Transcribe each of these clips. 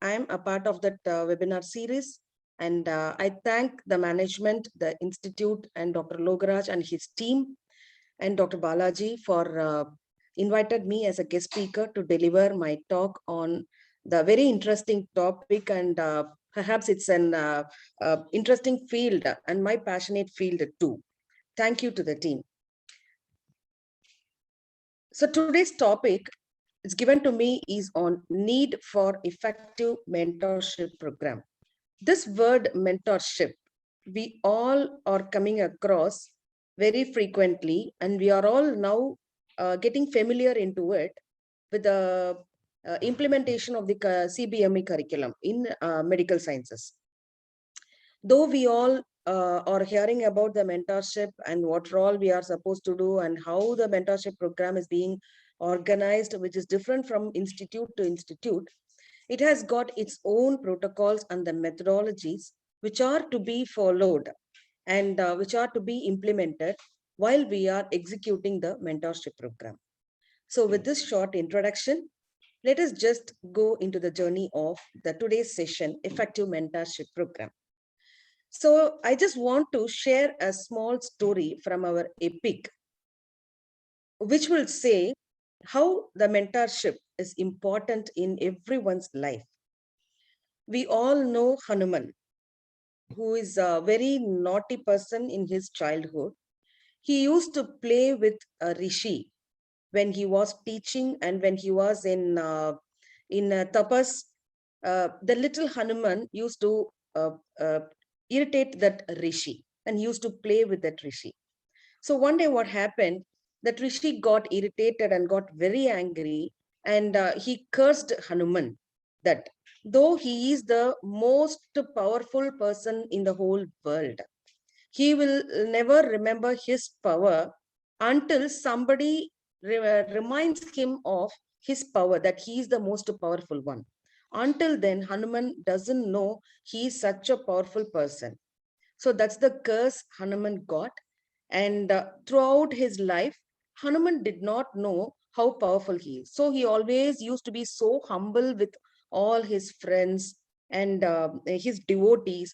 I am a part of that webinar series. And I thank the management, the institute, and Dr. Logaraj and his team, and Dr. Balaji for invited me as a guest speaker to deliver my talk on the very interesting topic, and perhaps it's an interesting field and my passionate field too. Thank you to the team. So today's topic is given to me is on need for effective mentorship program. This word mentorship, we all are coming across very frequently, and we are all now getting familiar into it with the implementation of the CBME curriculum in medical sciences. Though we all are hearing about the mentorship and what role we are supposed to do and how the mentorship program is being organized, which is different from institute to institute, it has got its own protocols and the methodologies which are to be followed and which are to be implemented while we are executing the mentorship program. So with this short introduction, let us just go into the journey of the today's session, Effective Mentorship Program. So I just want to share a small story from our epic, which will say how the mentorship is important in everyone's life. We all know Hanuman, who is a very naughty person in his childhood. He used to play with a rishi when he was teaching and when he was in tapas. The little Hanuman used to irritate that rishi and used to play with that rishi. So one day what happened, that rishi got irritated and got very angry, and he cursed Hanuman that though he is the most powerful person in the whole world, he will never remember his power until somebody reminds him of his power, that he is the most powerful one. Until then, Hanuman doesn't know he is such a powerful person. So that's the curse Hanuman got. And throughout his life, Hanuman did not know how powerful he is. So he always used to be so humble with all his friends and his devotees.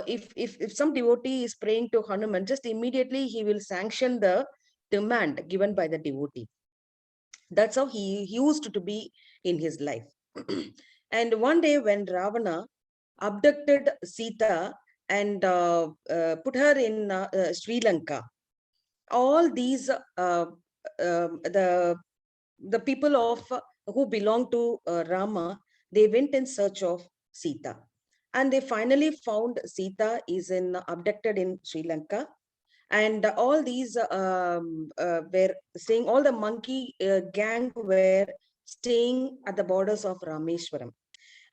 If some devotee is praying to Hanuman, just immediately he will sanction the demand given by the devotee. That's how he used to be in his life. And one day when Ravana abducted Sita and put her in Sri Lanka, all these the people of who belong to Rama, they went in search of Sita, and they finally found Sita is in abducted in Sri Lanka, and all these were staying. All the monkey gang were staying at the borders of Rameshwaram,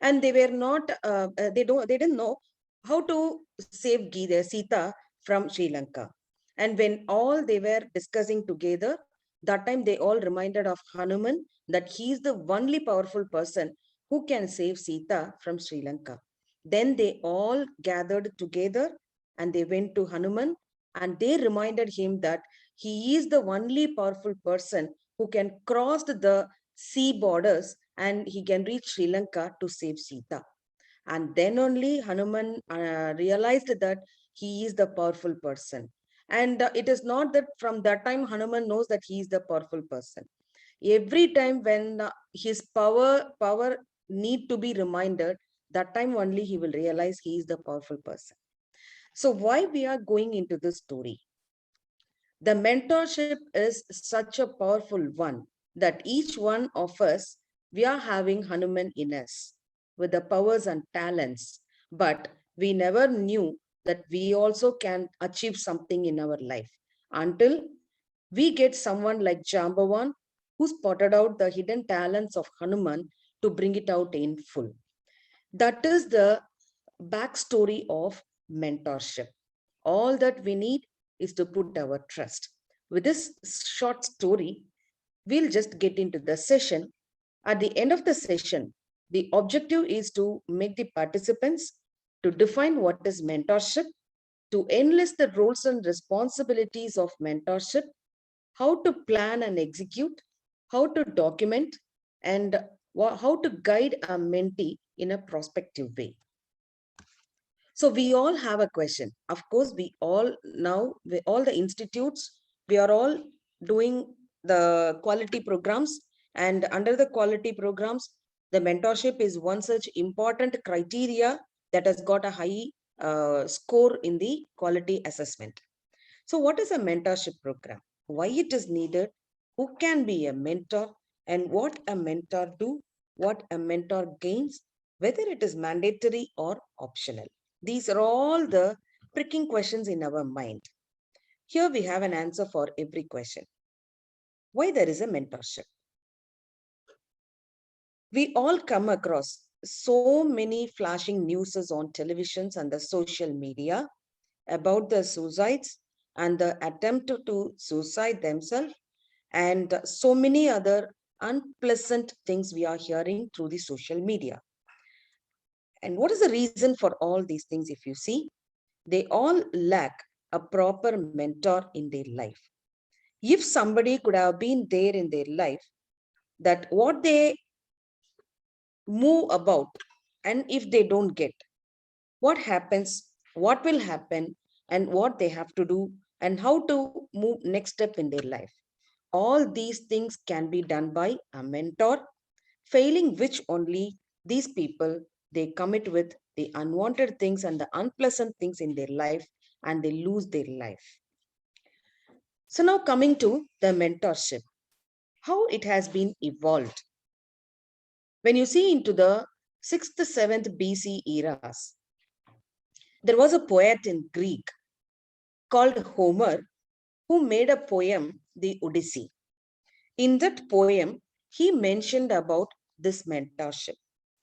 and they were not. They didn't know how to save Sita from Sri Lanka. And when all they were discussing together, that time they all reminded of Hanuman that he is the only powerful person who can save Sita from Sri Lanka. Then they all gathered together and they went to Hanuman and they reminded him that he is the only powerful person who can cross the sea borders and he can reach Sri Lanka to save Sita. And then only Hanuman realized that he is the powerful person. And it is not that from that time Hanuman knows that he is the powerful person. Every time when his power need to be reminded, that time only he will realize he is the powerful person. So why we are going into this story? The mentorship is such a powerful one that each one of us, we are having Hanuman in us with the powers and talents, but we never knew that we also can achieve something in our life until we get someone like Jambavan who spotted out the hidden talents of Hanuman to bring it out in full. That is the backstory of mentorship. All that we need is to put our trust. With this short story, we'll just get into the session. At the end of the session, the objective is to make the participants to define what is mentorship, to enlist the roles and responsibilities of mentorship, how to plan and execute, how to document, and how to guide a mentee in a prospective way. So we all have a question. Of course, we all now, all the institutes, we are all doing the quality programs, and under the quality programs, the mentorship is one such important criteria that has got a high score in the quality assessment. So what is a mentorship program? Why it is needed? Who can be a mentor? And what a mentor do? What a mentor gains? Whether it is mandatory or optional. These are all the pricking questions in our mind. Here we have an answer for every question. Why there is a mentorship? We all come across so many flashing newses on televisions and the social media about the suicides and the attempt to suicide themselves, and so many other unpleasant things we are hearing through the social media. And what is the reason for all these things? If you see, they all lack a proper mentor in their life. If somebody could have been there in their life, that what they move about, and if they don't get, what happens, what will happen, and what they have to do, and how to move next step in their life. All these things can be done by a mentor, failing which only these people, they commit with the unwanted things and the unpleasant things in their life, and they lose their life. So now coming to the mentorship, how it has been evolved. When you see into the 6th, 7th BC eras, there was a poet in Greek called Homer who made a poem, the Odyssey. In that poem, he mentioned about this mentorship.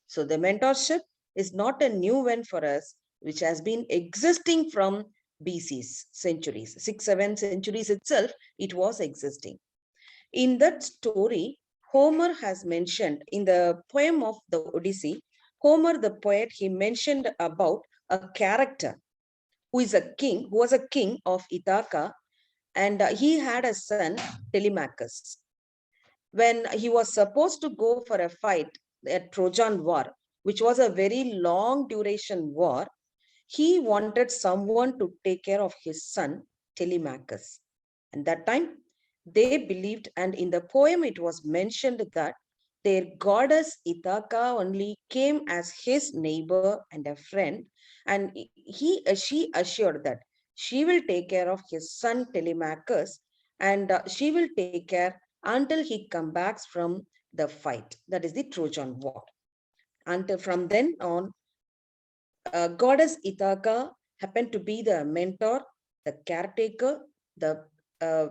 So the mentorship is not a new one for us, which has been existing from BC's centuries, 6, 7 centuries itself, it was existing. In that story, Homer has mentioned in the poem of the Odyssey, Homer, the poet, he mentioned about a character who is a king, who was a king of Ithaca, and he had a son, Telemachus. When he was supposed to go for a fight at Trojan War, which was a very long duration war, he wanted someone to take care of his son, Telemachus. And that time, they believed, and in the poem it was mentioned that their goddess Ithaca only came as his neighbor and a friend, and she assured that she will take care of his son Telemachus, and she will take care until he comes back from the fight, that is the Trojan War. Until from then on, goddess Ithaca happened to be the mentor, the caretaker, the uh,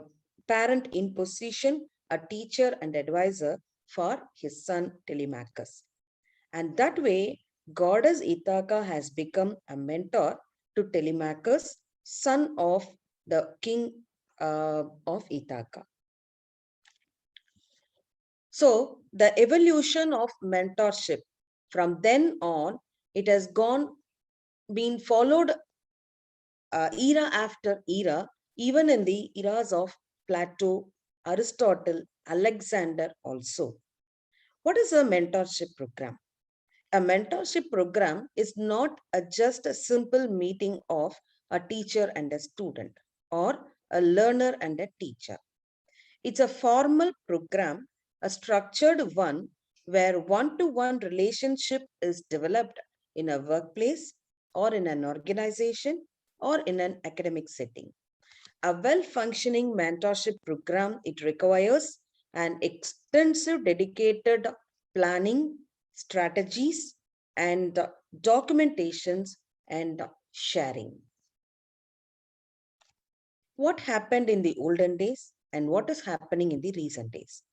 parent in position, a teacher and advisor for his son Telemachus. And that way, goddess Ithaca has become a mentor to Telemachus, son of the king of Ithaca. So the evolution of mentorship from then on, it has been followed era after era, even in the eras of Plato, Aristotle, Alexander also. What is a mentorship program? A mentorship program is not just a simple meeting of a teacher and a student, or a learner and a teacher. It's a formal program, a structured one where one-to-one relationship is developed in a workplace or in an organization or in an academic setting. A well-functioning mentorship program, it requires an extensive dedicated planning, strategies, and documentations and sharing. What happened in the olden days and what is happening in the recent days?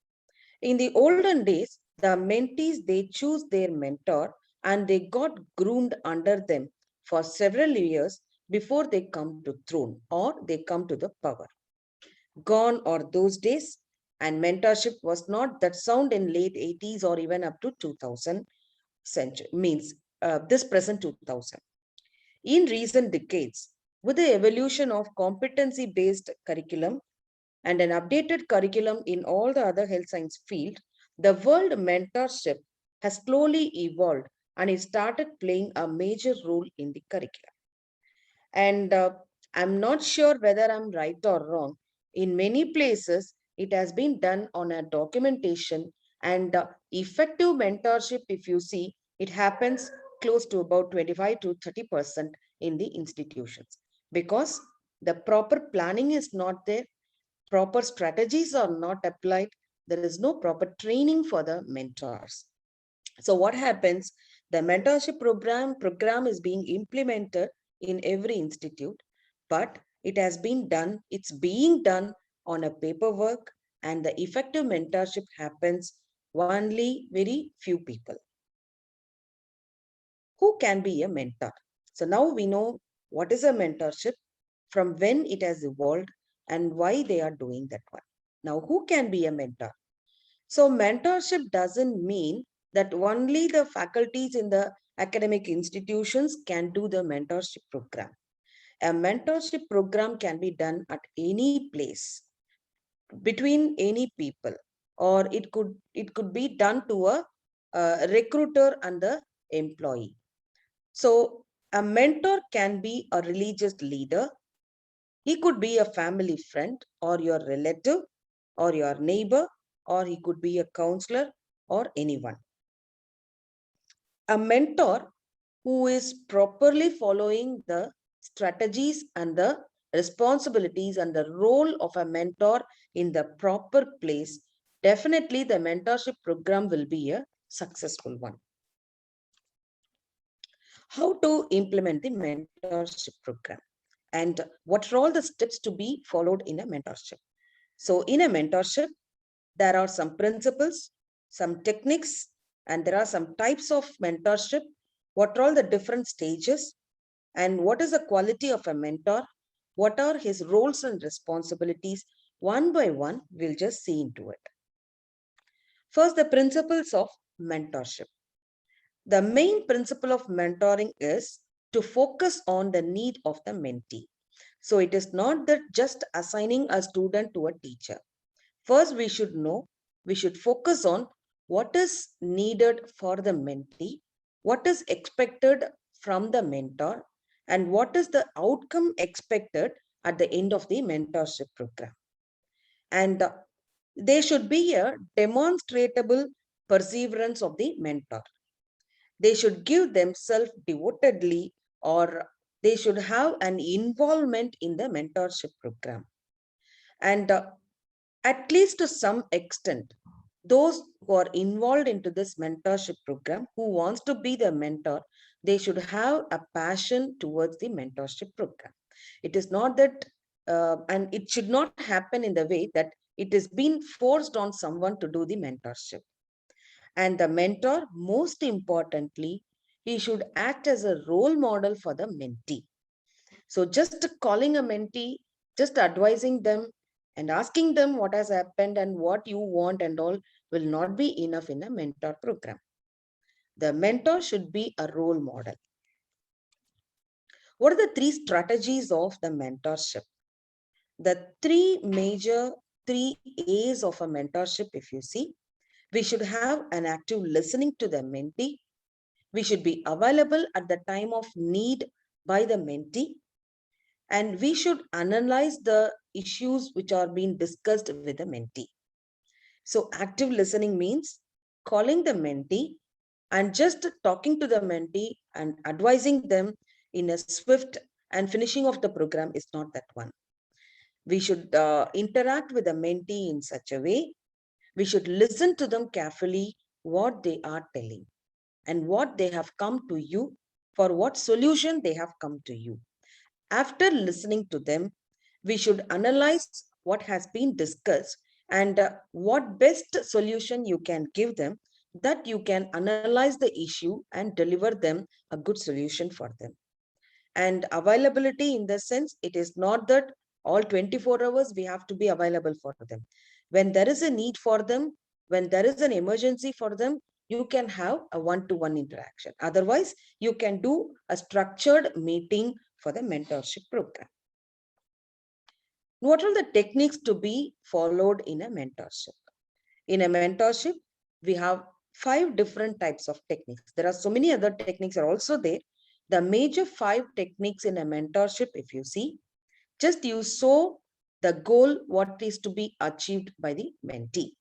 In the olden days, the mentees, they choose their mentor and they got groomed under them for several years before they come to throne or they come to the power. Gone are those days, and mentorship was not that sound in late 80s or even up to 2000 century, means this present 2000. In recent decades, with the evolution of competency-based curriculum and an updated curriculum in all the other health science field, the word mentorship has slowly evolved and it started playing a major role in the curriculum. And I'm not sure whether I'm right or wrong. In many places, it has been done on a documentation and effective mentorship. If you see, it happens close to about 25 to 30% in the institutions because the proper planning is not there, proper strategies are not applied, there is no proper training for the mentors. So what happens? The mentorship program is being implemented in every institute, but it's being done on a paperwork, and the effective mentorship happens only very few people. Who can be a mentor? So now we know what is a mentorship, from when it has evolved, and why they are doing that one. Now, who can be a mentor? So mentorship doesn't mean that only the faculties in the academic institutions can do the mentorship program. A mentorship program can be done at any place, between any people, or it could be done to a recruiter and the employee. So a mentor can be a religious leader. He could be a family friend or your relative or your neighbor, or he could be a counselor or anyone. A mentor who is properly following the strategies and the responsibilities and the role of a mentor in the proper place, definitely the mentorship program will be a successful one. How to implement the mentorship program and what are all the steps to be followed in a mentorship? So in a mentorship, there are some principles, some techniques, and there are some types of mentorship. What are all the different stages? And what is the quality of a mentor? What are his roles and responsibilities? One by one, we'll just see into it. First, the principles of mentorship. The main principle of mentoring is to focus on the need of the mentee. So it is not that just assigning a student to a teacher. First, we should focus on what is needed for the mentee, what is expected from the mentor, and what is the outcome expected at the end of the mentorship program. And there should be a demonstrable perseverance of the mentor. They should give themselves devotedly, or they should have an involvement in the mentorship program. And at least to some extent, those who are involved into this mentorship program, who wants to be the mentor, they should have a passion towards the mentorship program. It is not that, and it should not happen in the way that it is being forced on someone to do the mentorship. And the mentor, most importantly, he should act as a role model for the mentee. So just calling a mentee, just advising them and asking them what has happened and what you want and all will not be enough in a mentor program. The mentor should be a role model. What are the three strategies of the mentorship? The three A's of a mentorship, if you see, we should have an active listening to the mentee. We should be available at the time of need by the mentee. And we should analyze the issues which are being discussed with the mentee. So active listening means calling the mentee and just talking to the mentee and advising them in a swift and finishing of the program is not that one. We should interact with the mentee in such a way. We should listen to them carefully what they are telling and what they have come to you, for what solution they have come to you. After listening to them, we should analyze what has been discussed and what best solution you can give them, that you can analyze the issue and deliver them a good solution for them. And availability, in the sense, it is not that all 24 hours we have to be available for them. When there is a need for them, when there is an emergency for them, you can have a one-to-one interaction. Otherwise, you can do a structured meeting for the mentorship program. What are the techniques to be followed in a mentorship? In a mentorship, we have 5 different types of techniques. There are so many other techniques are also there. The major 5 techniques in a mentorship, if you see, just you show the goal, what is to be achieved by the mentee.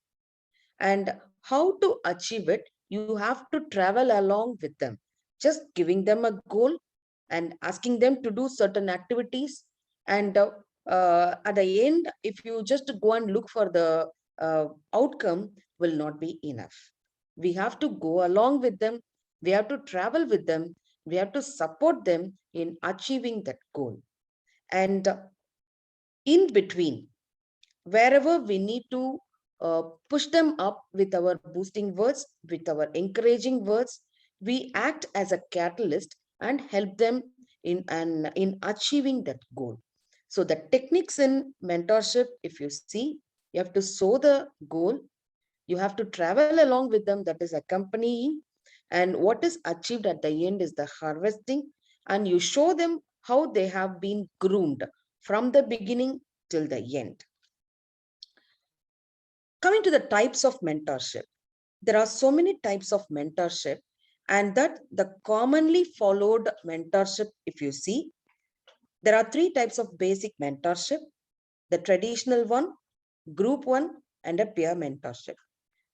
And how to achieve it, you have to travel along with them. Just giving them a goal and asking them to do certain activities. And at the end, if you just go and look for the outcome, will not be enough. We have to go along with them. We have to travel with them. We have to support them in achieving that goal. And in between, wherever we need to push them up with our boosting words, with our encouraging words, we act as a catalyst and help them in achieving that goal. So the techniques in mentorship, if you see, you have to sow the goal, you have to travel along with them, that is accompanying, and what is achieved at the end is the harvesting, and you show them how they have been groomed from the beginning till the end. Coming to the types of mentorship, there are so many types of mentorship, and that the commonly followed mentorship, if you see, there are 3 types of basic mentorship: the traditional one, group one, and a peer mentorship.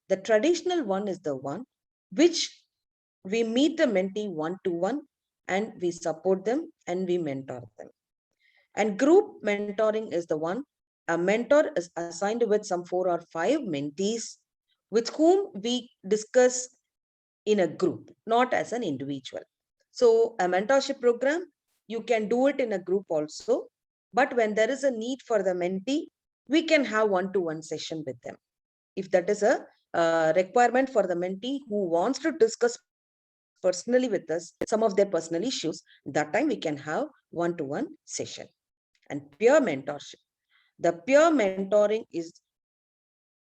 The traditional one is the one which we meet the mentee one to one and we support them and we mentor them. And group mentoring is the one, a mentor is assigned with some 4 or 5 mentees with whom we discuss in a group, not as an individual. So a mentorship program, you can do it in a group also, but when there is a need for the mentee, we can have one-to-one session with them. If that is a requirement for the mentee who wants to discuss personally with us some of their personal issues, that time we can have one-to-one session. And peer mentorship, the peer mentoring is,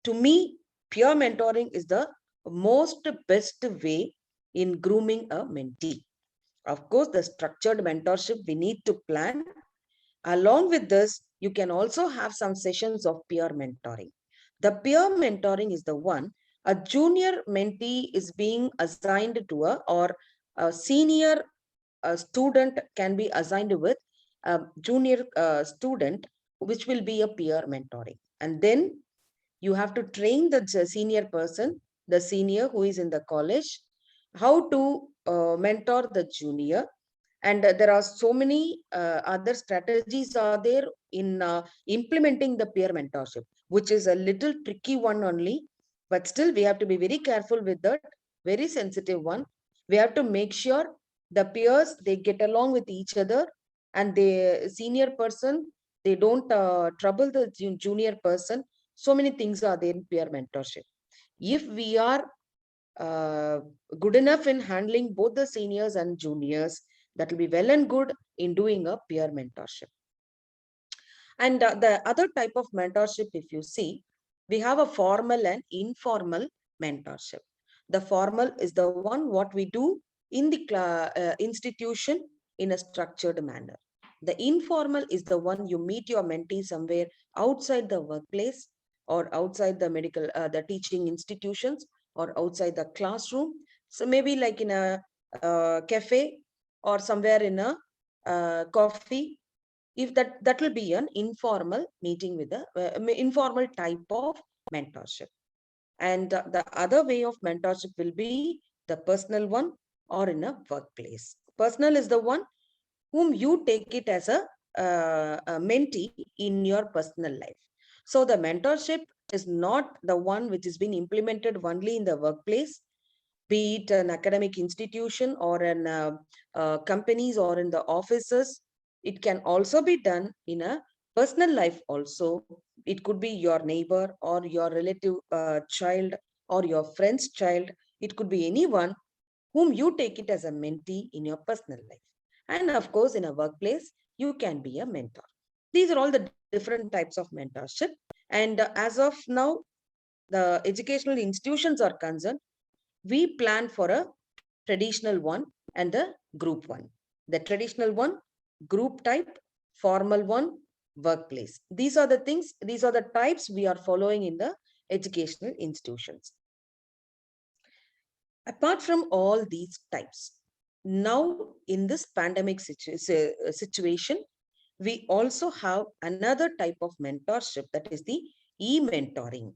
to me, peer mentoring is the most best way in grooming a mentee. Of course, the structured mentorship we need to plan. Along with this, you can also have some sessions of peer mentoring. The peer mentoring is the one, a junior mentee is being assigned to or a senior student can be assigned with a junior student, which will be a peer mentoring. And then you have to train the senior person, the senior who is in the college, how to mentor the junior. And there are so many other strategies are there in implementing the peer mentorship, which is a little tricky one only, but still we have to be very careful with that, very sensitive one. We have to make sure the peers, they get along with each other, and the senior person, they don't trouble the junior person. So many things are there in peer mentorship. If we are uh, good enough in handling both the seniors and juniors, that will be well and good in doing a peer mentorship. And the other type of mentorship, if you see, we have a formal and informal mentorship. The formal is the one what we do in the institution in a structured manner. The informal is the one you meet your mentee somewhere outside the workplace or outside the medical, the teaching institutions or outside the classroom. So maybe like in a cafe or somewhere in a coffee. If that will be an informal meeting with the informal type of mentorship. And the other way of mentorship will be the personal one or in a workplace. Personal is the one whom you take it as a mentee in your personal life. So the mentorship is not the one which is being implemented only in the workplace, be it an academic institution or in companies or in the offices. It can also be done in a personal life also. It could be your neighbor or your relative child or your friend's child. It could be anyone whom you take it as a mentee in your personal life. And of course, in a workplace, you can be a mentor. These are all the different types of mentorship. And as of now, the educational institutions are concerned, we plan for a traditional one and the group one. The traditional one, group type, formal one, workplace. These are the things, these are the types we are following in the educational institutions. Apart from all these types, now in this pandemic situation, we also have another type of mentorship, that is the e-mentoring.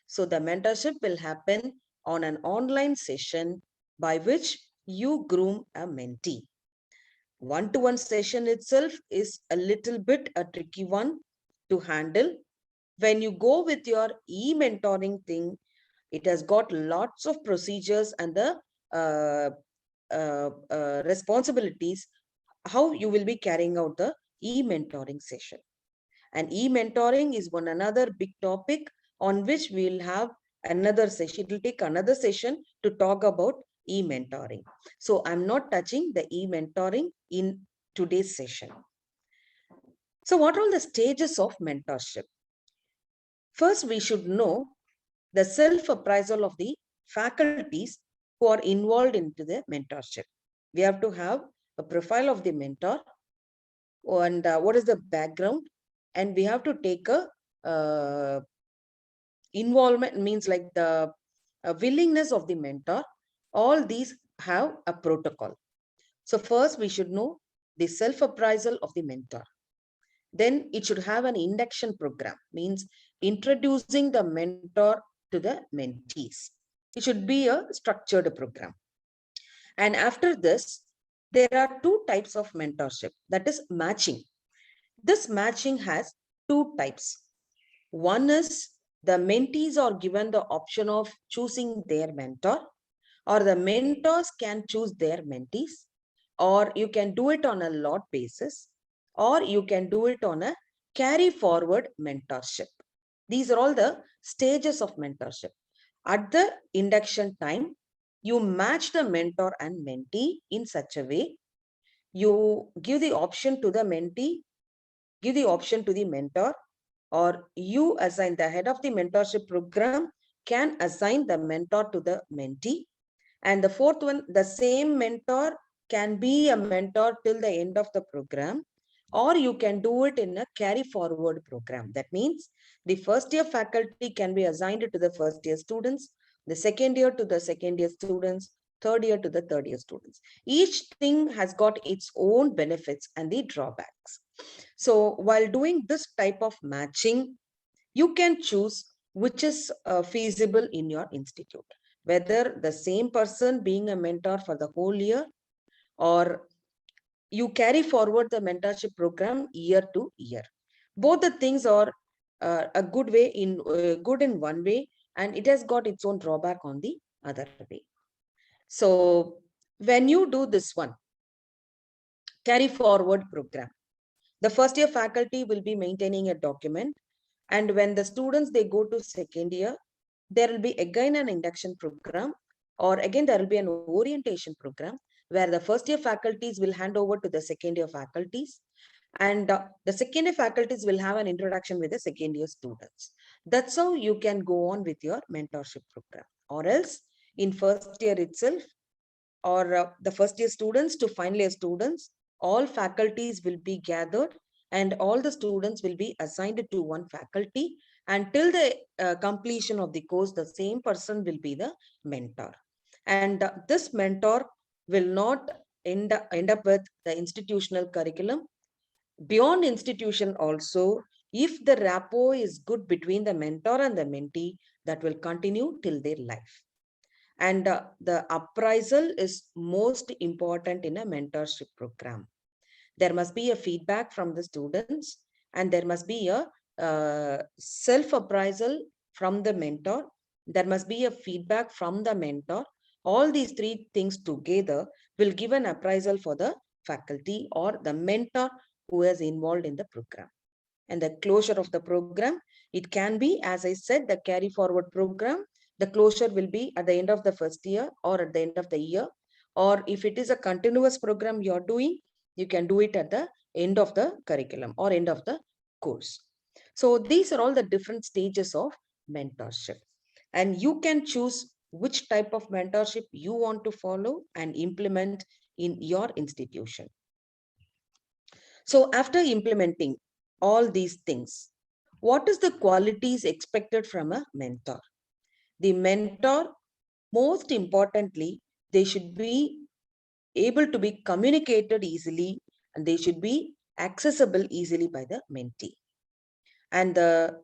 So the mentorship will happen on an online session by which you groom a mentee. One-to-one session itself is a little bit a tricky one to handle. When you go with your e-mentoring thing, it has got lots of procedures and the responsibilities, how you will be carrying out the e-mentoring session. And e-mentoring is one another big topic on which we will have another session. It will take another session to talk about e-mentoring. So I'm not touching the e-mentoring in today's session. So what are all the stages of mentorship? First, we should know the self-appraisal of the faculties who are involved into the mentorship. We have to have a profile of the mentor and what is the background, and we have to take a involvement, means like the willingness of the mentor. All these have a protocol. So first we should know the self-appraisal of the mentor. Then it should have an induction program, means introducing the mentor to the mentees. It should be a structured program. And after this, there are two types of mentorship, that is matching. This matching has two types. One is the mentees are given the option of choosing their mentor, or the mentors can choose their mentees, or you can do it on a lot basis, or you can do it on a carry forward mentorship. These are all the stages of mentorship. At the induction time, you match the mentor and mentee in such a way. You give the option to the mentee, give the option to the mentor, or you assign the head of the mentorship program can assign the mentor to the mentee. And the fourth one, the same mentor can be a mentor till the end of the program, or you can do it in a carry forward program. That means the first year faculty can be assigned to the first year students, the second year to the second year students, third year to the third year students. Each thing has got its own benefits and the drawbacks. So while doing this type of matching, you can choose which is feasible in your institute, whether the same person being a mentor for the whole year, or you carry forward the mentorship program year to year. Both the things are a good way in good in one way, and it has got its own drawback on the other way. So when you do this one, carry forward program, the first year faculty will be maintaining a document, and when the students they go to second year, there will be again an induction program, or again there will be an orientation program where the first year faculties will hand over to the second year faculties, and the second year faculties will have an introduction with the second year students. That's how you can go on with your mentorship program. Or else in first year itself, or the first year students to final year students, all faculties will be gathered and all the students will be assigned to one faculty. Until the completion of the course, the same person will be the mentor. And this mentor will not end up with the institutional curriculum. Beyond institution also, if the rapport is good between the mentor and the mentee, that will continue till their life. And the appraisal is most important in a mentorship program. There must be a feedback from the students, and there must be a self-appraisal from the mentor. There must be a feedback from the mentor. All these three things together will give an appraisal for the faculty or the mentor who is involved in the program. And the closure of the program, it can be, as I said, the carry forward program. The closure will be at the end of the first year or at the end of the year. Or if it is a continuous program you're doing, you can do it at the end of the curriculum or end of the course. So these are all the different stages of mentorship. And you can choose which type of mentorship you want to follow and implement in your institution. So after implementing all these things, what is the qualities expected from a mentor? The mentor Most importantly, they should be able to be communicated easily, and they should be accessible easily by the mentee. And the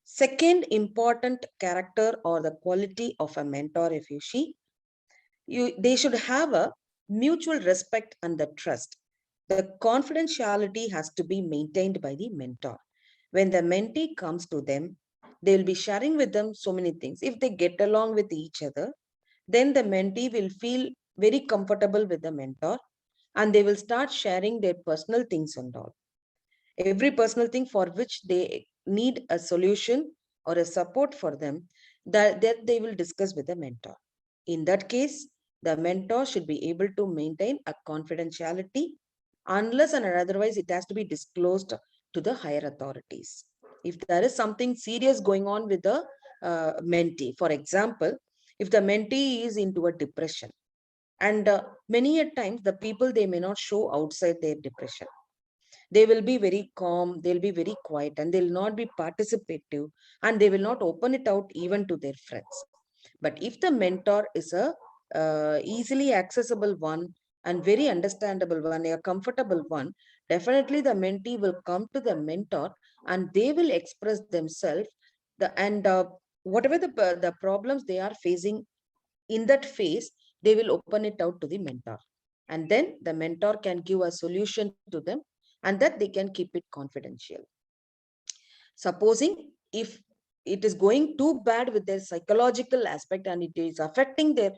second important character or the quality of a mentor, if you see, they should have a mutual respect and the trust. The confidentiality has to be maintained by the mentor. When the mentee comes to them, they will be sharing with them so many things. If they get along with each other, then the mentee will feel very comfortable with the mentor, and they will start sharing their personal things and all. Every personal thing for which they need a solution or a support for them, that they will discuss with the mentor. In that case, the mentor should be able to maintain a confidentiality, unless and otherwise it has to be disclosed to the higher authorities. If there is something serious going on with the mentee, for example, if the mentee is into a depression, and many a times the people, they may not show outside their depression. They will be very calm, they'll be very quiet, and they'll not be participative, and they will not open it out even to their friends. But if the mentor is a easily accessible one and very understandable one, a comfortable one, definitely the mentee will come to the mentor and they will express themselves, and whatever the problems they are facing in that phase, they will open it out to the mentor, and then the mentor can give a solution to them, and that they can keep it confidential. Supposing if it is going too bad with their psychological aspect and it is affecting their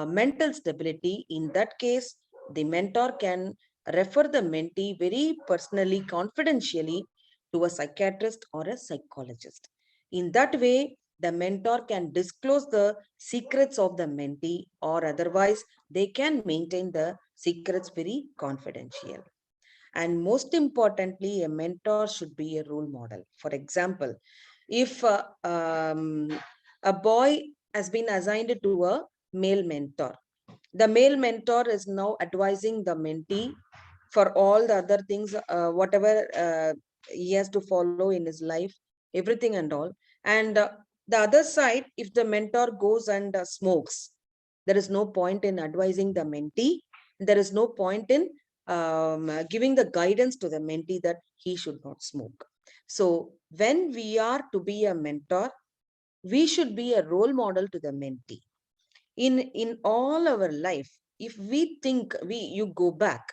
mental stability, in that case, the mentor can refer the mentee very personally, confidentially, to a psychiatrist or a psychologist. In that way, the mentor can disclose the secrets of the mentee, or otherwise they can maintain the secrets very confidential. And most importantly, a mentor should be a role model. For example, if a boy has been assigned to a male mentor, the male mentor is now advising the mentee for all the other things, whatever he has to follow in his life, everything and all. And the other side, if the mentor goes and smokes, there is no point in advising the mentee. There is no point in giving the guidance to the mentee that he should not smoke. So when we are to be a mentor, we should be a role model to the mentee. In all our life, if we think you go back,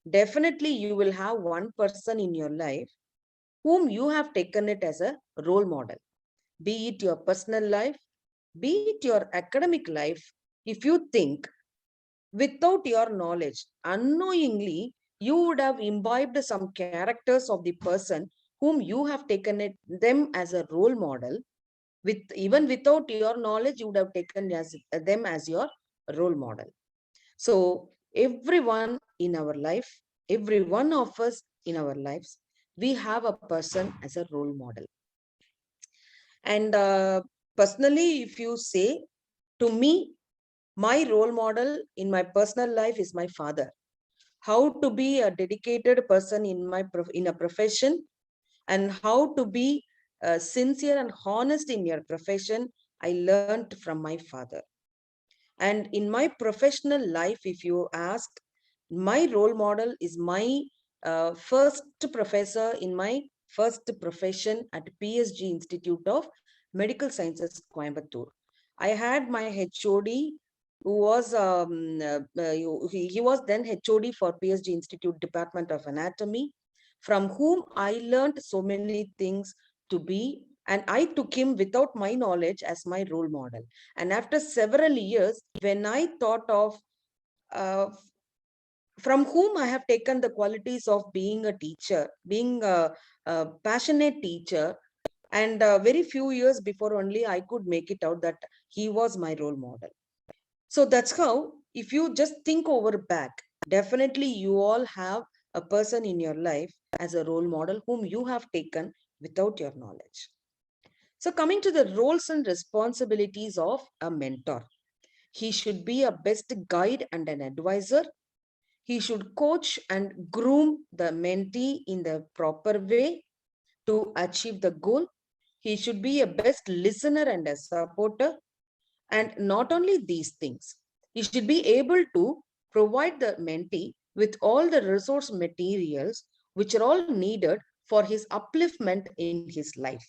definitely you will have one person in your life whom you have taken it as a role model, be it your personal life, be it your academic life. If you think, without your knowledge, unknowingly, you would have imbibed some characters of the person whom you have taken them as a role model. Even without your knowledge, you would have taken them as your role model. So everyone in our life, every one of us in our lives, we have a person as a role model. And personally, if you say to me, my role model in my personal life is my father. How to be a dedicated person in a profession, and how to be sincere and honest in your profession, I learned from my father. And in my professional life, if you ask, my role model is my first professor in my first profession at PSG Institute of Medical Sciences, Coimbatore. I had my HOD who was he was then HOD for PSG Institute Department of Anatomy, from whom I learned so many things to be, and I took him without my knowledge as my role model. And after several years, when I thought of uh, from whom I have taken the qualities of being a teacher, being a passionate teacher, and very few years before only I could make it out that he was my role model. So that's how, if you just think over back, definitely you all have a person in your life as a role model whom you have taken without your knowledge. So coming to the roles and responsibilities of a mentor, he should be a best guide and an advisor. He should coach and groom the mentee in the proper way to achieve the goal. He should be a best listener and a supporter. And not only these things, he should be able to provide the mentee with all the resource materials which are all needed for his upliftment in his life.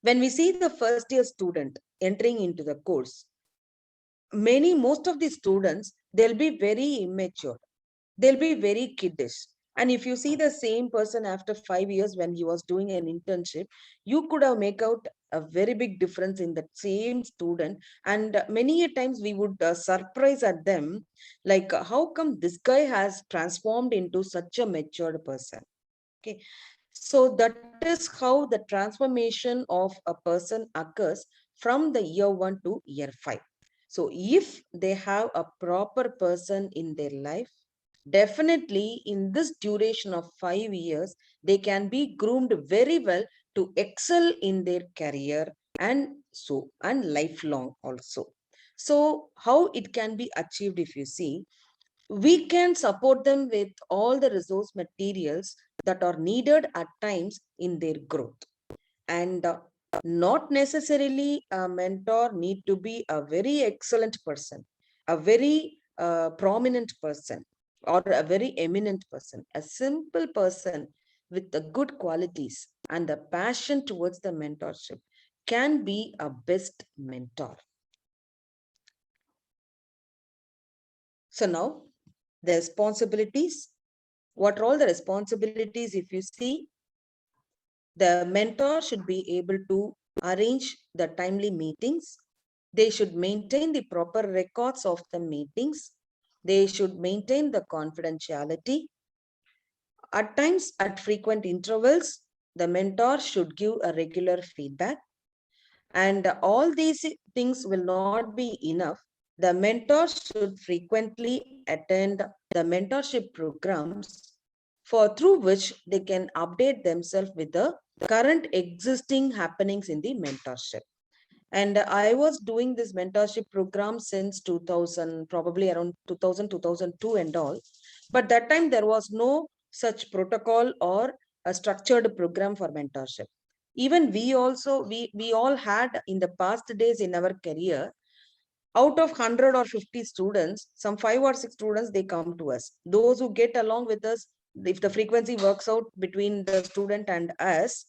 When we see the first year student entering into the course, most of the students, they'll be very immature. They'll be very kiddish. And if you see the same person after 5 years when he was doing an internship, you could have make out a very big difference in that same student. And many a times we would surprise at them, like how come this guy has transformed into such a matured person? Okay. So that is how the transformation of a person occurs from the year 1 to year 5. So if they have a proper person in their life, definitely in this duration of 5 years, they can be groomed very well to excel in their career and lifelong also. So how it can be achieved, if you see, we can support them with all the resource materials that are needed at times in their growth. And not necessarily a mentor need to be a very excellent person, a very prominent person, or a very eminent person. A simple person with the good qualities and the passion towards the mentorship can be a best mentor. So now the responsibilities. What are all the responsibilities? If you see, the mentor should be able to arrange the timely meetings. They should maintain the proper records of the meetings. They should maintain the confidentiality. At times, at frequent intervals, the mentor should give a regular feedback. And all these things will not be enough. The mentor should frequently attend the mentorship programs for through which they can update themselves with the current existing happenings in the mentorship. And I was doing this mentorship program since 2000, probably around 2000, 2002 and all. But that time there was no such protocol or a structured program for mentorship. Even we also, we all had in the past days in our career, out of 100 or 50 students, some 5 or 6 students, they come to us. Those who get along with us, if the frequency works out between the student and us,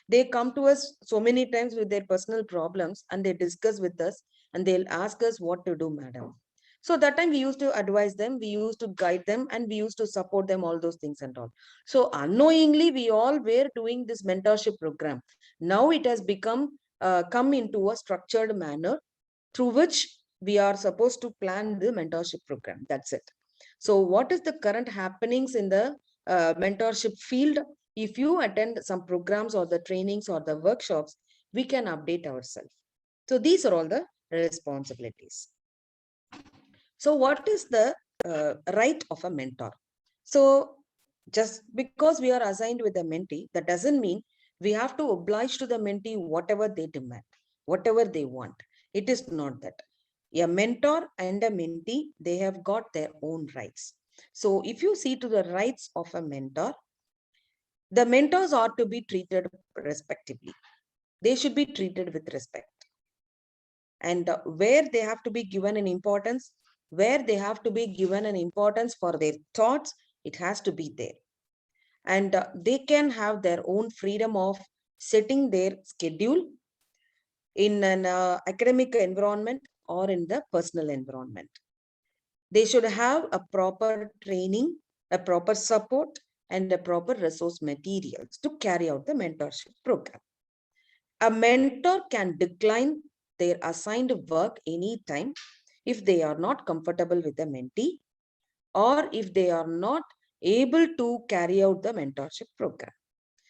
they come to us so many times with their personal problems and they discuss with us and they'll ask us what to do, madam. So that time we used to advise them, we used to guide them, and we used to support them, all those things and all. So unknowingly, we all were doing this mentorship program. Now it has become come into a structured manner through which we are supposed to plan the mentorship program. That's it. So what is the current happenings in the mentorship field? If you attend some programs or the trainings or the workshops, we can update ourselves. So these are all the responsibilities. So what is the right of a mentor? So just because we are assigned with a mentee, that doesn't mean we have to oblige to the mentee whatever they demand, whatever they want. It is not that. A mentor and a mentee, they have got their own rights. So if you see to the rights of a mentor, the mentors are to be treated respectively. They should be treated with respect. And where they have to be given an importance, where they have to be given an importance for their thoughts, it has to be there. And they can have their own freedom of setting their schedule in an academic environment or in the personal environment. They should have a proper training, a proper support, and a proper resource materials to carry out the mentorship program. A mentor can decline their assigned work anytime if they are not comfortable with the mentee or if they are not able to carry out the mentorship program.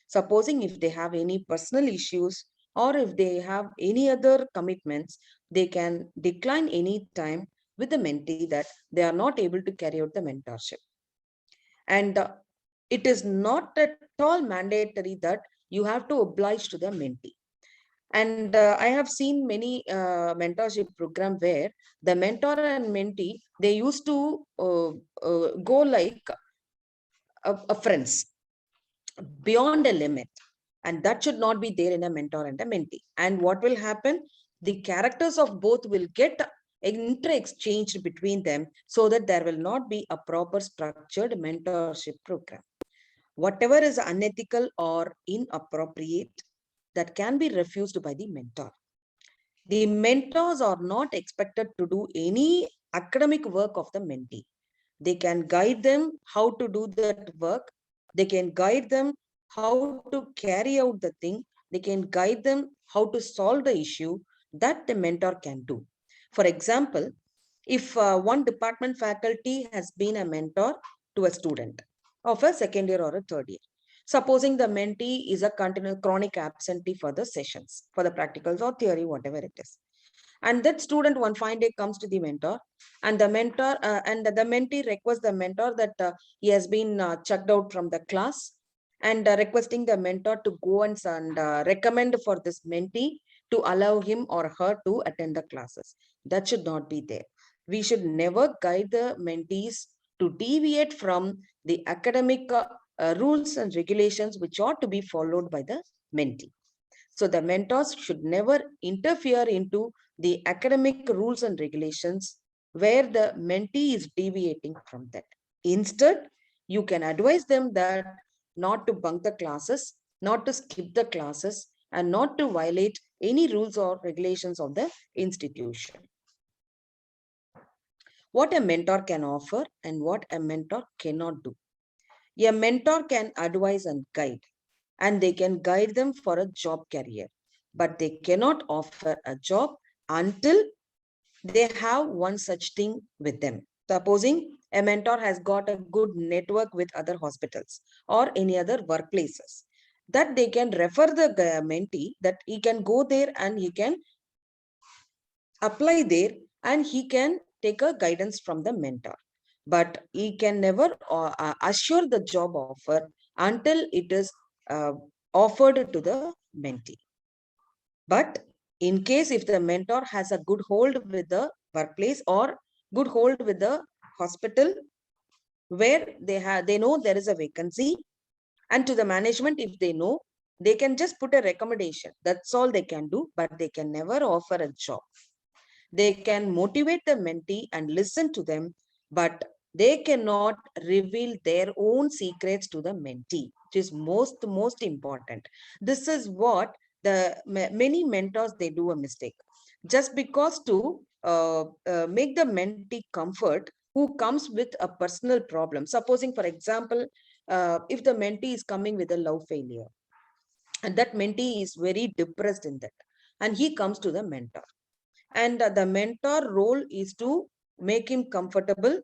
Supposing if they have any personal issues or if they have any other commitments, they can decline any time with the mentee that they are not able to carry out the mentorship. And it is not at all mandatory that you have to oblige to the mentee. And I have seen many mentorship program where the mentor and mentee, they used to go like a friends beyond a limit. And that should not be there in a mentor and a mentee. And what will happen? the characters of both will get inter-exchanged between them so that there will not be a proper structured mentorship program. Whatever is unethical or inappropriate, that can be refused by the mentor. The mentors are not expected to do any academic work of the mentee. They can guide them how to do that work. They can guide them how to carry out the thing. They can guide them how to solve the issue that the mentor can do. For example, if one department faculty has been a mentor to a student of a second year or a third year, supposing the mentee is a continual chronic absentee for the sessions, for the practicals or theory, whatever it is. And that student one fine day comes to the mentor, and the mentor and the mentee requests the mentor that he has been chucked out from the class, and requesting the mentor to go and recommend for this mentee to allow him or her to attend the classes. That should not be there. We should never guide the mentees to deviate from the academic rules and regulations which ought to be followed by the mentee. So the mentors should never interfere into the academic rules and regulations where the mentee is deviating from that. Instead, you can advise them that not to bunk the classes, not to skip the classes, and not to violate any rules or regulations of the institution. What a mentor can offer and what a mentor cannot do. A mentor can advise and guide, and they can guide them for a job career, but they cannot offer a job until they have one such thing with them. Supposing a mentor has got a good network with other hospitals or any other workplaces, that they can refer the mentee, that he can go there and he can apply there and he can take a guidance from the mentor. But he can never assure the job offer until it is offered to the mentee. But in case if the mentor has a good hold with the workplace or good hold with the hospital where they know there is a vacancy, and to the management, if they know, they can just put a recommendation. That's all they can do, but they can never offer a job. They can motivate the mentee and listen to them, but they cannot reveal their own secrets to the mentee, which is most important. This is what the many mentors, they do a mistake. Just because to make the mentee comfort who comes with a personal problem. Supposing, for example, if the mentee is coming with a love failure, and that mentee is very depressed in that, and he comes to the mentor, and the mentor role is to make him comfortable,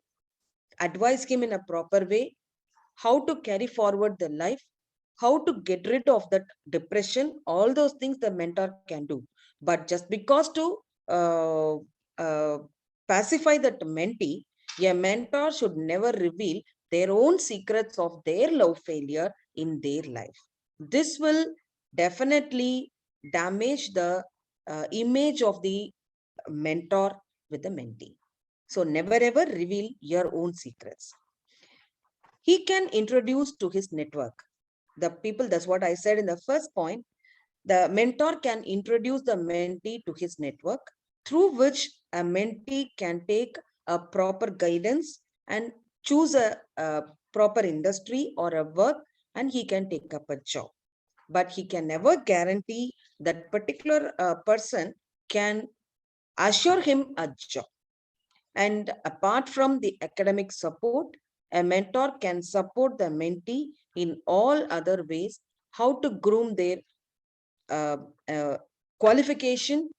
advise him in a proper way, how to carry forward the life, how to get rid of that depression. All those things the mentor can do. But just because to uh, uh, pacify that mentee, a mentor should never reveal their own secrets of their love failure in their life. This will definitely damage the image of the mentor with the mentee. So never ever reveal your own secrets. He can introduce to his network the people. That's what I said in the first point. The mentor can introduce the mentee to his network, through which a mentee can take a proper guidance and choose a proper industry or a work, and he can take up a job. But he can never guarantee that particular person can assure him a job. And apart from the academic support, a mentor can support the mentee in all other ways, how to groom their uh, uh, qualification,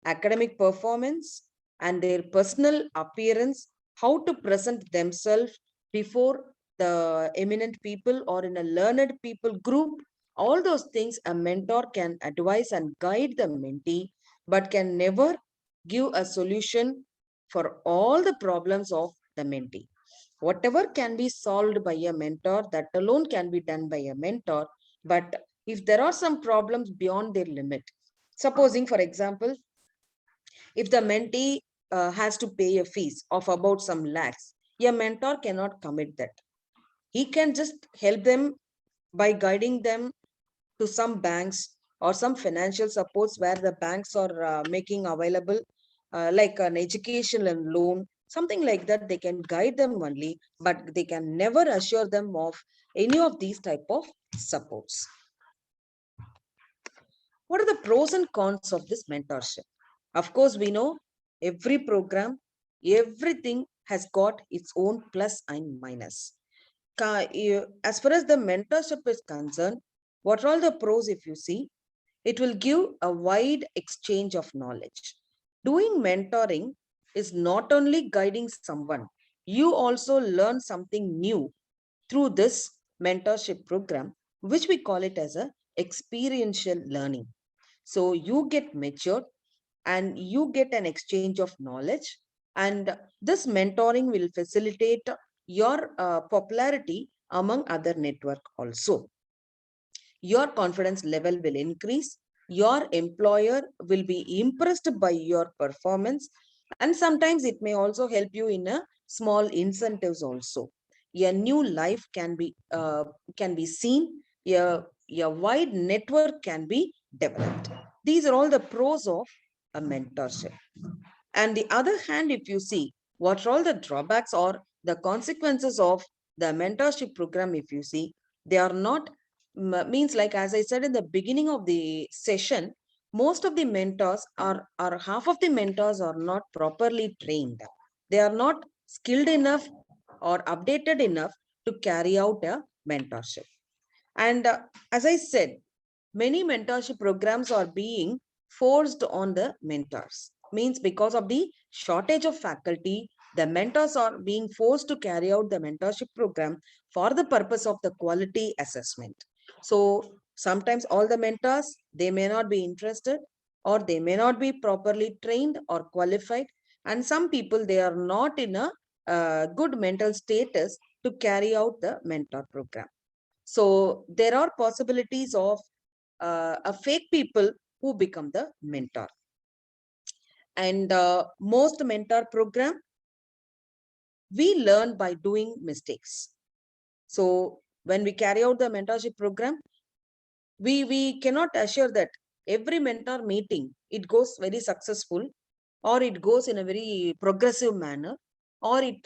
academic performance, and their personal appearance, how to present themselves before the eminent people or in a learned people group. All those things a mentor can advise and guide the mentee, but can never give a solution for all the problems of the mentee. Whatever can be solved by a mentor, that alone can be done by a mentor. But if there are some problems beyond their limit, supposing, for example, if the mentee has to pay a fees of about some lakhs, a mentor cannot commit that. He can just help them by guiding them to some banks or some financial supports where the banks are making available, like an educational loan, something like that. They can guide them only, but they can never assure them of any of these type of supports. What are the pros and cons of this mentorship? Of course, we know every program, everything has got its own plus and minus. As far as the mentorship is concerned, what are all the pros? If you see, it will give a wide exchange of knowledge. Doing mentoring is not only guiding someone, you also learn something new through this mentorship program, which we call it as a experiential learning. So you get matured and you get an exchange of knowledge, and this mentoring will facilitate your popularity among other network also. Your confidence level will increase, your employer will be impressed by your performance, and sometimes it may also help you in a small incentives also. A new life can be seen, a wide network can be developed. These are all the pros of a mentorship. And the other hand, if you see what are all the drawbacks or the consequences of the mentorship program, if you see, they are not means, like as I said in the beginning of the session, most of the mentors are half of the mentors are not properly trained. They are not skilled enough or updated enough to carry out a mentorship. And as I said, many mentorship programs are being forced on the mentors. Means because of the shortage of faculty, the mentors are being forced to carry out the mentorship program for the purpose of the quality assessment. So sometimes all the mentors, they may not be interested, or they may not be properly trained or qualified. And some people, they are not in a good mental status to carry out the mentor program. So there are possibilities of a fake people who become the mentor. And most mentor program, we learn by doing mistakes. So when we carry out the mentorship program, we cannot assure that every mentor meeting, it goes very successful, or it goes in a very progressive manner, or it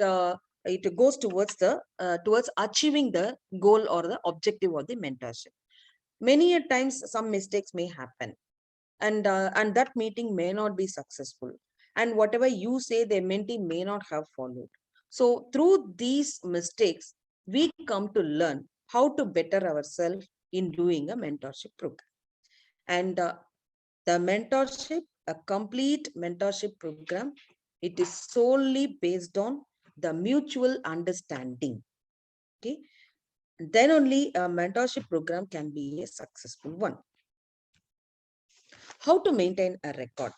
goes towards the towards achieving the goal or the objective of the mentorship. Many a times some mistakes may happen, and that meeting may not be successful, and whatever you say, the mentee may not have followed. So through these mistakes, we come to learn how to better ourselves in doing a mentorship program. And the mentorship, a complete mentorship program, it is solely based on the mutual understanding. Okay, then only a mentorship program can be a successful one. How to maintain a record?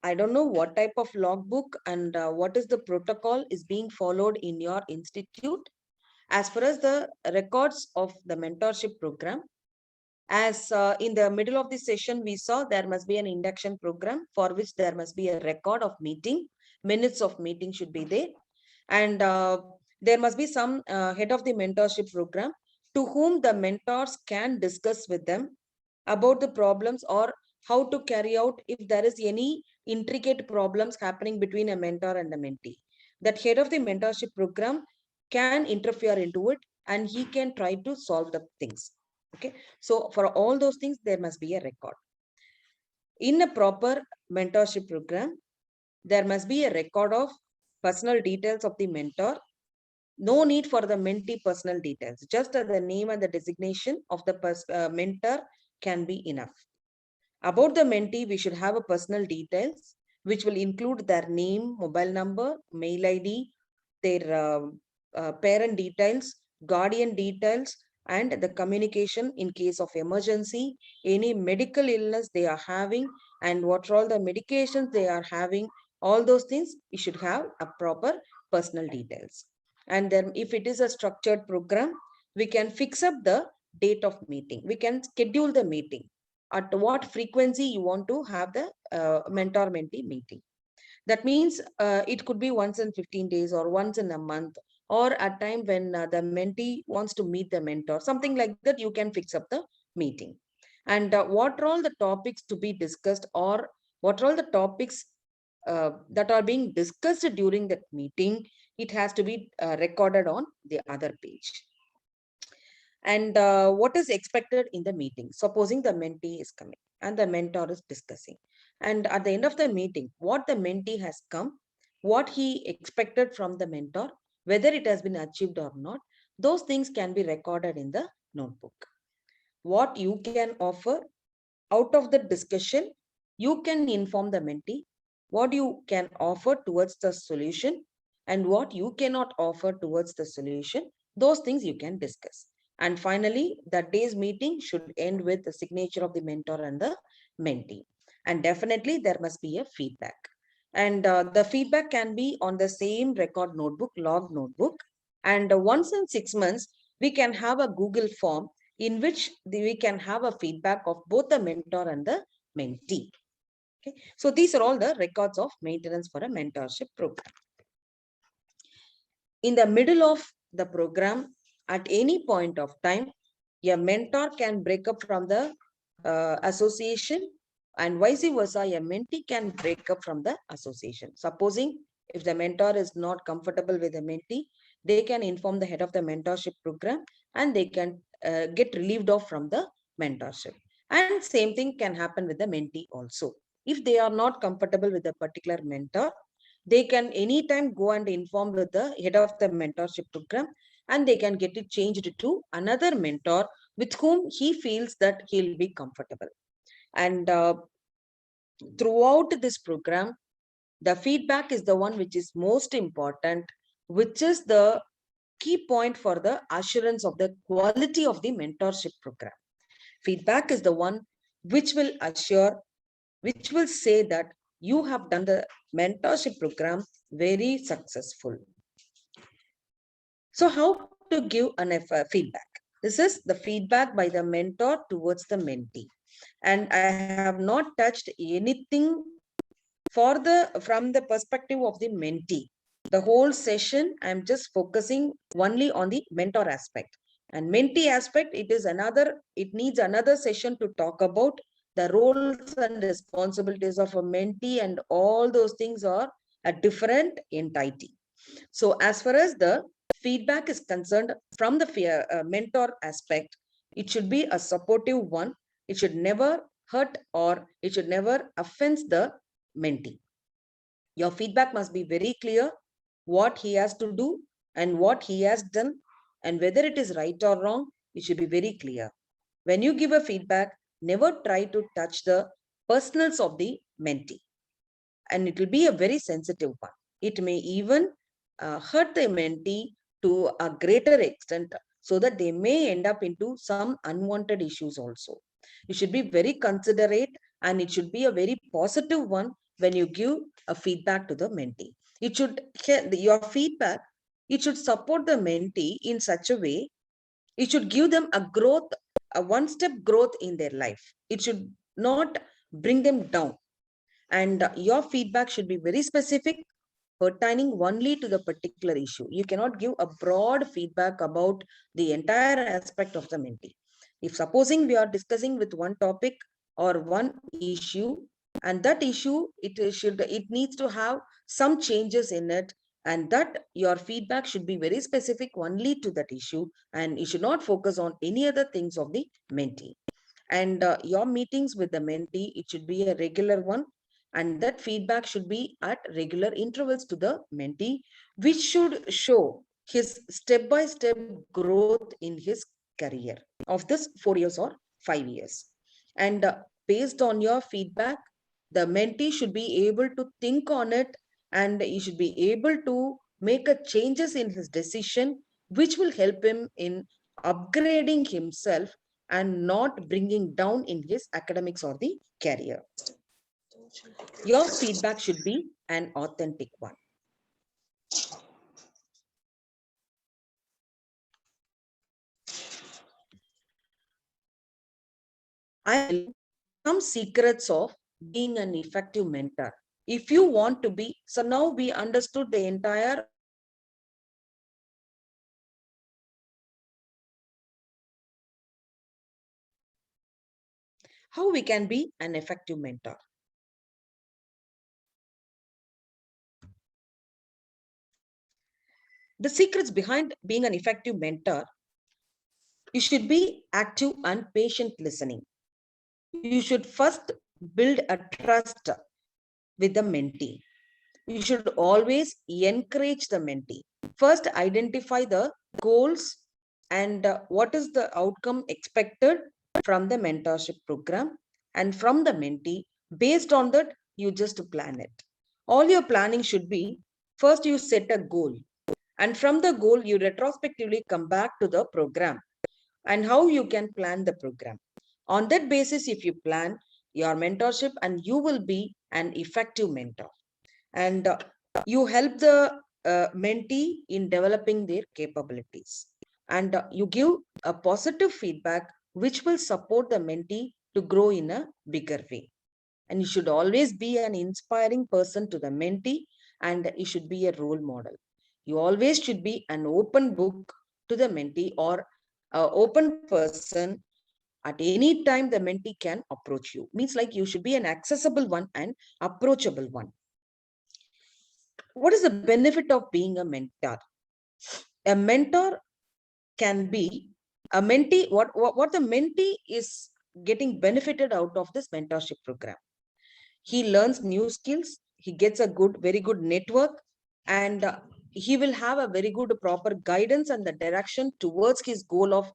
I don't know what type of logbook and what is the protocol is being followed in your institute. As far as the records of the mentorship program, as in the middle of the session, we saw there must be an induction program for which there must be a record of meeting. Minutes of meeting should be there. And there must be some head of the mentorship program to whom the mentors can discuss with them about the problems, or how to carry out if there is any intricate problems happening between a mentor and a mentee. That head of the mentorship program can interfere into it, and he can try to solve the things. Okay, so for all those things, there must be a record. In a proper mentorship program, there must be a record of personal details of the mentor. No need for the mentee personal details. Just the name and the designation of the mentor can be enough. About the mentee, we should have a personal details, which will include their name, mobile number, mail ID, their parent details, guardian details, and the communication in case of emergency, any medical illness they are having, and what are all the medications they are having. All those things, we should have a proper personal details. And then if it is a structured program, we can fix up the date of meeting. We can schedule the meeting at what frequency you want to have the mentor-mentee meeting. That means it could be once in 15 days or once in a month, or a time when the mentee wants to meet the mentor, something like that. You can fix up the meeting. And what are all the topics to be discussed, or what are all the topics that are being discussed during that meeting. It has to be recorded on the other page. And what is expected in the meeting? Supposing the mentee is coming and the mentor is discussing. And at the end of the meeting, what the mentee has come, what he expected from the mentor, whether it has been achieved or not, those things can be recorded in the notebook. What you can offer out of the discussion, you can inform the mentee what you can offer towards the solution, and what you cannot offer towards the solution. Those things you can discuss. And finally, that day's meeting should end with the signature of the mentor and the mentee. And definitely there must be a feedback. And the feedback can be on the same record notebook, log notebook. And once in 6 months, we can have a Google form in which we can have a feedback of both the mentor and the mentee. Okay, so these are all the records of maintenance for a mentorship program. In the middle of the program, at any point of time, a mentor can break up from the association, and vice versa, a mentee can break up from the association. Supposing if the mentor is not comfortable with the mentee, they can inform the head of the mentorship program, and they can get relieved off from the mentorship. And same thing can happen with the mentee also. If they are not comfortable with a particular mentor, they can anytime go and inform with the head of the mentorship program, and they can get it changed to another mentor with whom he feels that he'll be comfortable. And throughout this program, the feedback is the one which is most important, which is the key point for the assurance of the quality of the mentorship program. Feedback is the one which will assure, which will say that you have done the mentorship program very successful. So how to give an feedback? This is the feedback by the mentor towards the mentee. And I have not touched anything from the perspective of the mentee. The whole session, I'm just focusing only on the mentor aspect. And mentee aspect, it needs another session to talk about the roles and responsibilities of a mentee, and all those things are a different entity. So as far as the feedback is concerned, from the mentor aspect, it should be a supportive one. It should never hurt, or it should never offend the mentee. Your feedback must be very clear, what he has to do and what he has done, and whether it is right or wrong, it should be very clear. When you give a feedback, never try to touch the personals of the mentee, and it will be a very sensitive one. It may even hurt the mentee to a greater extent, so that they may end up into some unwanted issues also. You should be very considerate, and it should be a very positive one when you give a feedback to the mentee. It should, your feedback, it should support the mentee in such a way, it should give them a growth, a one-step growth in their life. It should not bring them down. And your feedback should be very specific, pertaining only to the particular issue. You cannot give a broad feedback about the entire aspect of the mentee. If supposing we are discussing with one topic or one issue, and that issue, it needs to have some changes in it, and that your feedback should be very specific only to that issue, and you should not focus on any other things of the mentee. And your meetings with the mentee, it should be a regular one, and that feedback should be at regular intervals to the mentee, which should show his step-by-step growth in his career of this 4 years or 5 years. And based on your feedback, the mentee should be able to think on it, and he should be able to make a changes in his decision, which will help him in upgrading himself and not bringing down in his academics or the career. Your feedback should be an authentic one. I some secrets of being an effective mentor. If you want to be, so now we understood the entire How we can be an effective mentor? The secrets behind being an effective mentor, you should be active and patient listening. You should first build a trust with the mentee. You should always encourage the mentee. First, identify the goals and what is the outcome expected from the mentorship program and from the mentee. Based on that, you just plan it. All your planning should be first, you set a goal, and from the goal, you retrospectively come back to the program and how you can plan the program. On that basis, if you plan your mentorship, and you will be an effective mentor, and you help the mentee in developing their capabilities, and you give a positive feedback which will support the mentee to grow in a bigger way. And you should always be an inspiring person to the mentee, and you should be a role model. You always should be an open book to the mentee, or open person. At any time the mentee can approach you, means like you should be an accessible one and approachable one. What is the benefit of being a mentor? A mentor can be a mentee. What the mentee is getting benefited out of this mentorship program? He learns new skills, he gets a very good network, and he will have a very good proper guidance and the direction towards his goal of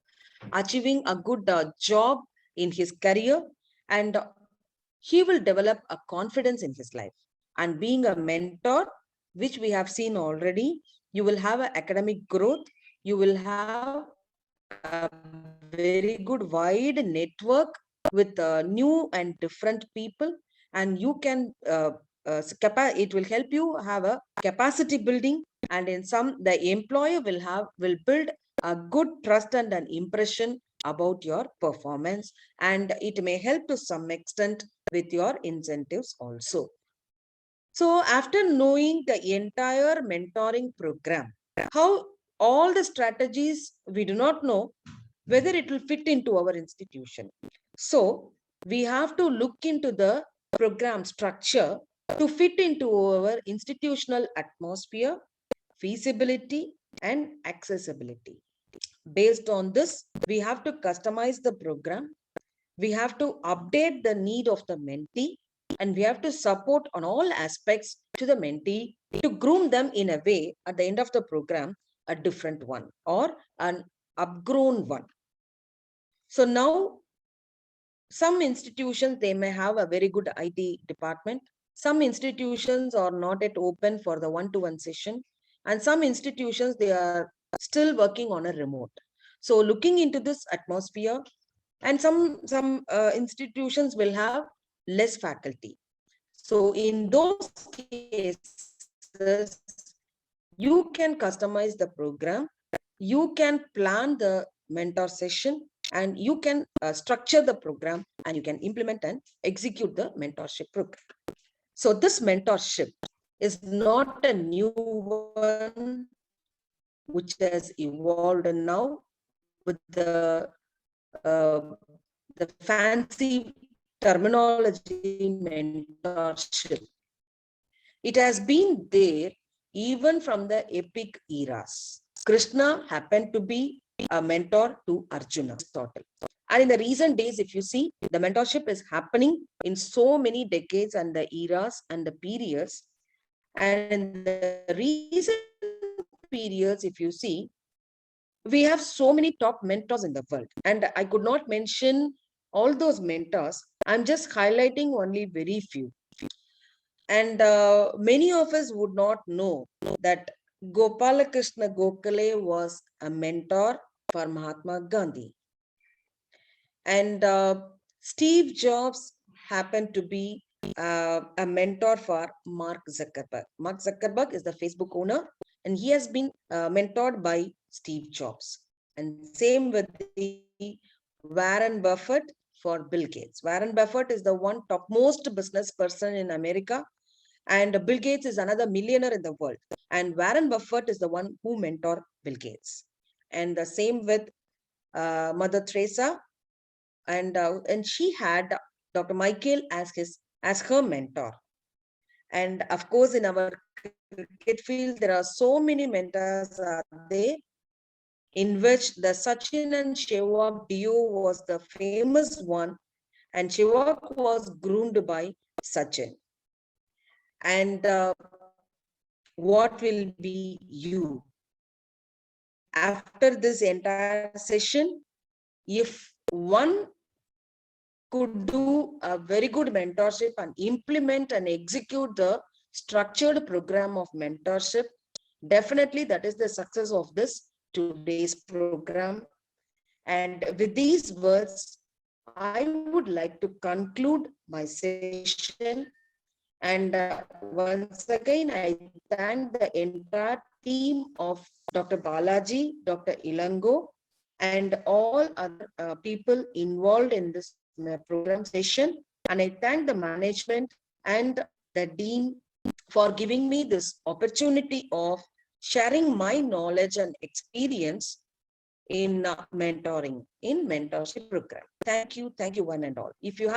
achieving a good job in his career, and he will develop a confidence in his life. And being a mentor, which we have seen already, you will have an academic growth, you will have a very good wide network with new and different people, and you can it will help you have a capacity building, and in some the employer will build a good trust and an impression about your performance, and it may help to some extent with your incentives also. So after knowing the entire mentoring program, how all the strategies, we do not know whether it will fit into our institution. So we have to look into the program structure to fit into our institutional atmosphere, feasibility, and accessibility. Based on this, we have to customize the program. We have to update the need of the mentee, and we have to support on all aspects to the mentee to groom them in a way at the end of the program, a different one or an upgrown one. So now some institutions, they may have a very good IT department. Some institutions are not yet open for the one-to-one session, and some institutions, they are still working on a remote. So looking into this atmosphere, and some institutions will have less faculty. So in those cases, you can customize the program, you can plan the mentor session, and you can structure the program, and you can implement and execute the mentorship program. So this mentorship is not a new one which has evolved now with the fancy terminology mentorship. It has been there even from the epic eras. Krishna happened to be a mentor to Arjuna. And in the recent days, if you see, the mentorship is happening in so many decades and the eras and the periods. And in the recent periods, if you see, we have so many top mentors in the world. And I could not mention all those mentors. I'm just highlighting only very few. And many of us would not know that Gopalakrishna Gokhale was a mentor for Mahatma Gandhi. And Steve Jobs happened to be a mentor for Mark Zuckerberg. Mark Zuckerberg is the Facebook owner, and he has been mentored by Steve Jobs. And same with the Warren Buffett for Bill Gates. Warren Buffett is the one topmost business person in America, and Bill Gates is another millionaire in the world. And Warren Buffett is the one who mentored Bill Gates. And the same with Mother Teresa. and she had Dr. Michael as her mentor. And of course, in our cricket field, there are so many mentors are there, in which the Sachin and Sehwag duo was the famous one, and Sehwag was groomed by Sachin. And what will be you? After this entire session, if one could do a very good mentorship and implement and execute the structured program of mentorship, definitely that is the success of this today's program. And with these words, I would like to conclude my session. And once again, I thank the entire team of Dr. Balaji, Dr. Ilango, and all other people involved in this program session. And I thank the management and the dean for giving me this opportunity of sharing my knowledge and experience in mentoring, in mentorship program. Thank you one and all. If you have